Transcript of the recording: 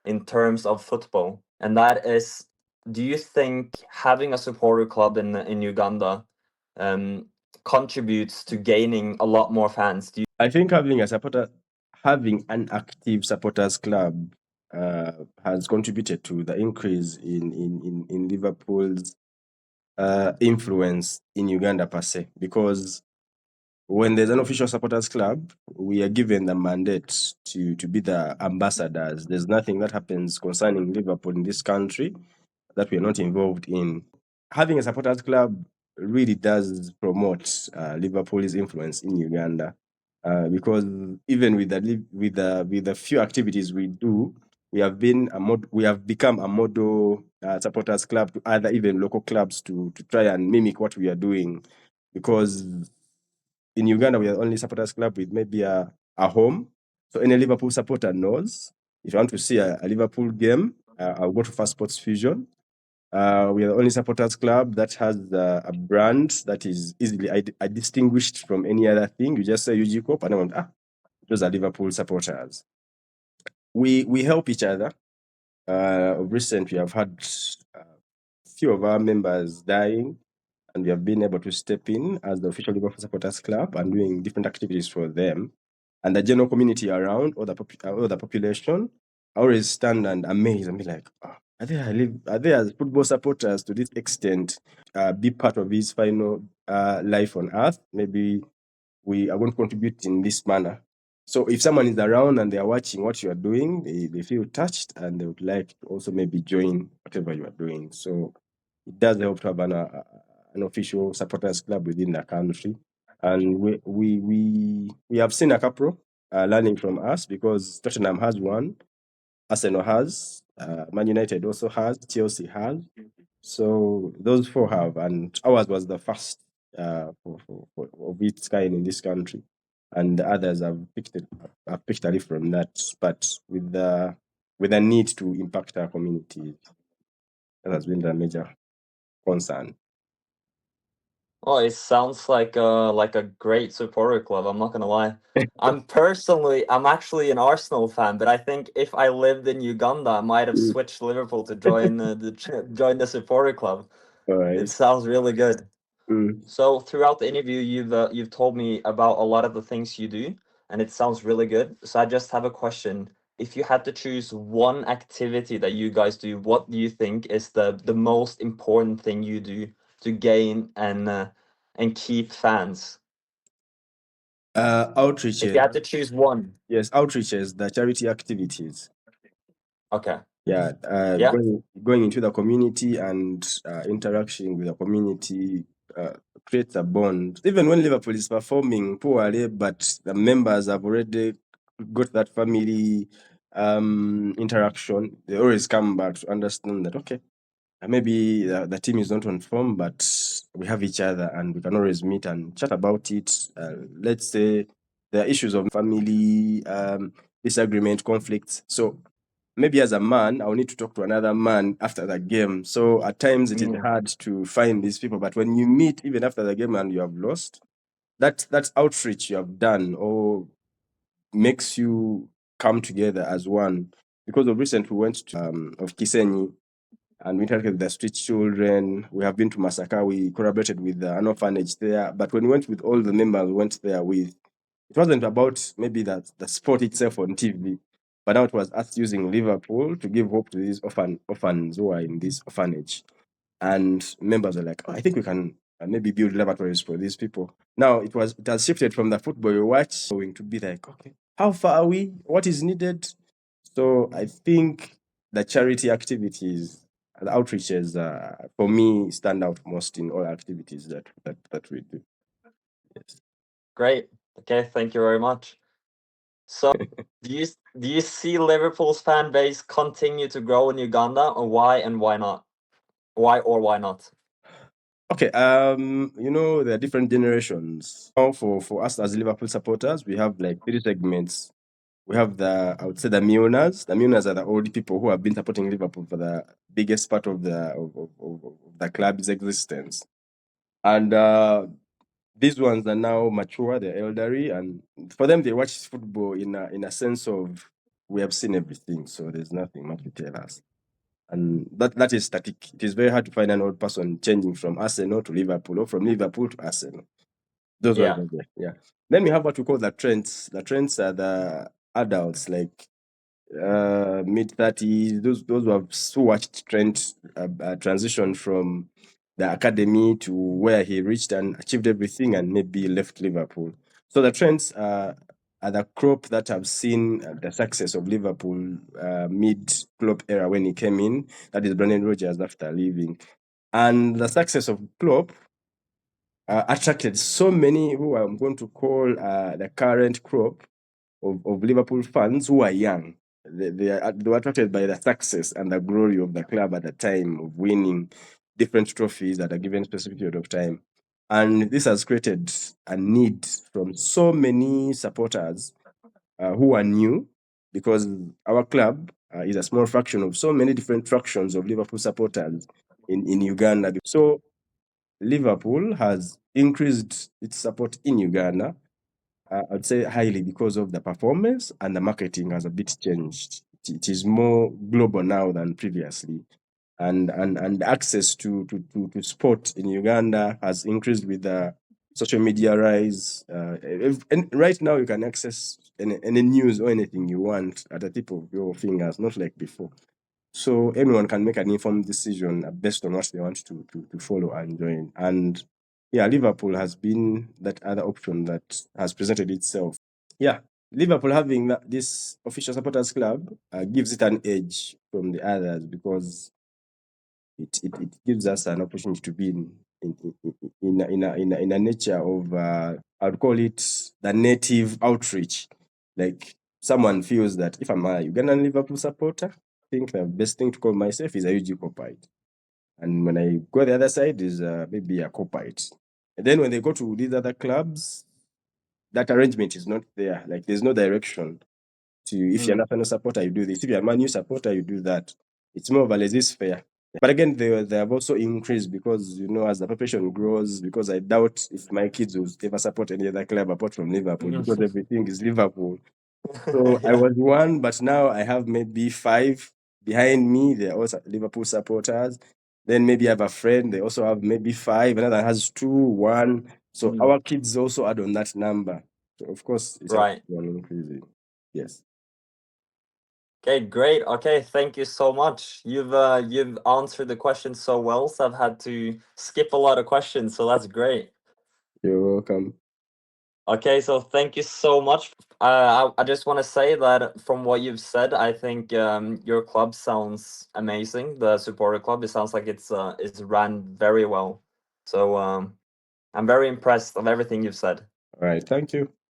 in terms of football, and that is, do you think having a supporter club in Uganda um, contributes to gaining a lot more fans? I think having an active supporters club has contributed to the increase in Liverpool's influence in Uganda per se, because when there's an official supporters club, we are given the mandate to be the ambassadors. There's nothing that happens concerning Liverpool in this country that we are not involved in. Having a supporters club really does promote Liverpool's influence in Uganda, because even with the few activities we do, we have become a model supporters club to other even local clubs to try and mimic what we are doing, because in Uganda, we are the only supporters club with maybe a home. So any Liverpool supporter knows if you want to see a Liverpool game, I'll go to Fast Sports Fusion. We are the only supporters club that has a brand that is easily distinguished from any other thing. You just say UG Corp and everyone, those are Liverpool supporters. We help each other. Recently, I've had a few of our members dying, and we have been able to step in as the official Liverpool Supporters Club and doing different activities for them. And the general community around, or the population, always stand and amaze and be like, are they as football supporters to this extent? Be part of his final life on earth. Maybe we are going to contribute in this manner. So if someone is around and they are watching what you are doing, they feel touched and they would like to also maybe join whatever you are doing. So it does help to have an official supporters club within the country. And we have seen a couple learning from us, because Tottenham has one, Arsenal has, Man United also has, Chelsea has. So those four have, and ours was the first of its kind in this country, and the others have picked a leaf from that, but with the need to impact our community. That has been the major concern. Oh, it sounds like a great supporter club. I'm not gonna lie. I'm actually an Arsenal fan, but I think if I lived in Uganda, I might have Mm. switched Liverpool to join join the supporter club. All It right. sounds really good. Mm. So throughout the interview, you've told me about a lot of the things you do, and it sounds really good. So I just have a question. If you had to choose one activity that you guys do, what do you think is the most important thing you do to gain and keep fans? If Outreaches. you had to choose one. Yes, outreaches, the charity activities. Okay. Yeah, Yeah. going into the community and interaction with the community creates a bond. Even when Liverpool is performing poorly, but the members have already got that family interaction, they always come back to understand that, okay, maybe the team is not on form, but we have each other and we can always meet and chat about it. Let's say there are issues of family, disagreement, conflicts. So maybe as a man, I'll need to talk to another man after the game. So at times it is Mm. hard to find these people. But when you meet even after the game and you have lost, that's outreach you have done, or makes you come together as one. Because of recent, we went to of Kisenyi and we interacted with the street children. We have been to Masaka. We collaborated with an orphanage there. But when we went with all the members we went there with, it wasn't about maybe that the sport itself on TV, but now it was us using Liverpool to give hope to these orphans who are in this orphanage. And members are like, I think we can maybe build laboratories for these people. Now it has shifted from the football you watch going to be like, okay, how far are we? What is needed? So I think the charity activities, the outreaches, for me, stand out most in all activities that we do. Yes. Great. Okay. Thank you very much. So do you see Liverpool's fan base continue to grow in Uganda, or why and why not? Why or why not? Okay, there are different generations. Now, for us as Liverpool supporters, we have like three segments. We have I would say the Mioners. The Mioners are the old people who have been supporting Liverpool for the biggest part of the club's existence. And these ones are now mature, they're elderly, and for them, they watch football in a sense of we have seen everything, so there's nothing much to tell us. And that is static. It is very hard to find an old person changing from Arsenal to Liverpool or from Liverpool to Arsenal. Those ones are there. Yeah. Then we have what we call the trends. The trends are the adults, like mid-30s, those who watched Trent transition from the academy to where he reached and achieved everything and maybe left Liverpool. So the Trents are the crop that have seen the success of Liverpool mid-Klopp era when he came in. That is Brendan Rodgers after leaving. And the success of Klopp attracted so many who I'm going to call the current crop of Liverpool fans who are young. They were attracted by the success and the glory of the club at the time of winning different trophies at a given specific period of time. And this has created a need from so many supporters who are new, because our club is a small fraction of so many different fractions of Liverpool supporters in Uganda. So Liverpool has increased its support in Uganda, I'd say highly, because of the performance, and the marketing has a bit changed. It is more global now than previously. And access to sport in Uganda has increased with the social media rise. And right now you can access any news or anything you want at the tip of your fingers, not like before. So anyone can make an informed decision based on what they want to follow and join. And yeah, Liverpool has been that other option that has presented itself. Yeah, Liverpool having this official supporters club gives it an edge from the others, because it gives us an opportunity to be in a nature of I'd call it the native outreach. Like, someone feels that if I'm a Ugandan Liverpool supporter, I think the best thing to call myself is a UG Copite. And when I go the other side is maybe a Copite. And then when they go to these other clubs, that arrangement is not there. Like, there's no direction to, if you're an Arsenal supporter, you do this. If you're a Man U supporter, you do that. It's more of a laissez-faire. But again, they have also increased because, as the population grows, because I doubt if my kids will ever support any other club apart from Liverpool, because everything is Liverpool. So I was one, but now I have maybe 5 behind me. They're also Liverpool supporters. Then maybe I have a friend, they also have maybe 5. Another has 2, 1. So our kids also add on that number. So of course, it's Right. increasing. Yes. Okay, great. Okay, thank you so much. You've answered the question so well, so I've had to skip a lot of questions, so that's great. You're welcome. Okay, so thank you so much. I just want to say that from what you've said, I think your club sounds amazing. The supporter club, it sounds like it's ran very well. So I'm very impressed of everything you've said. All right. Thank you.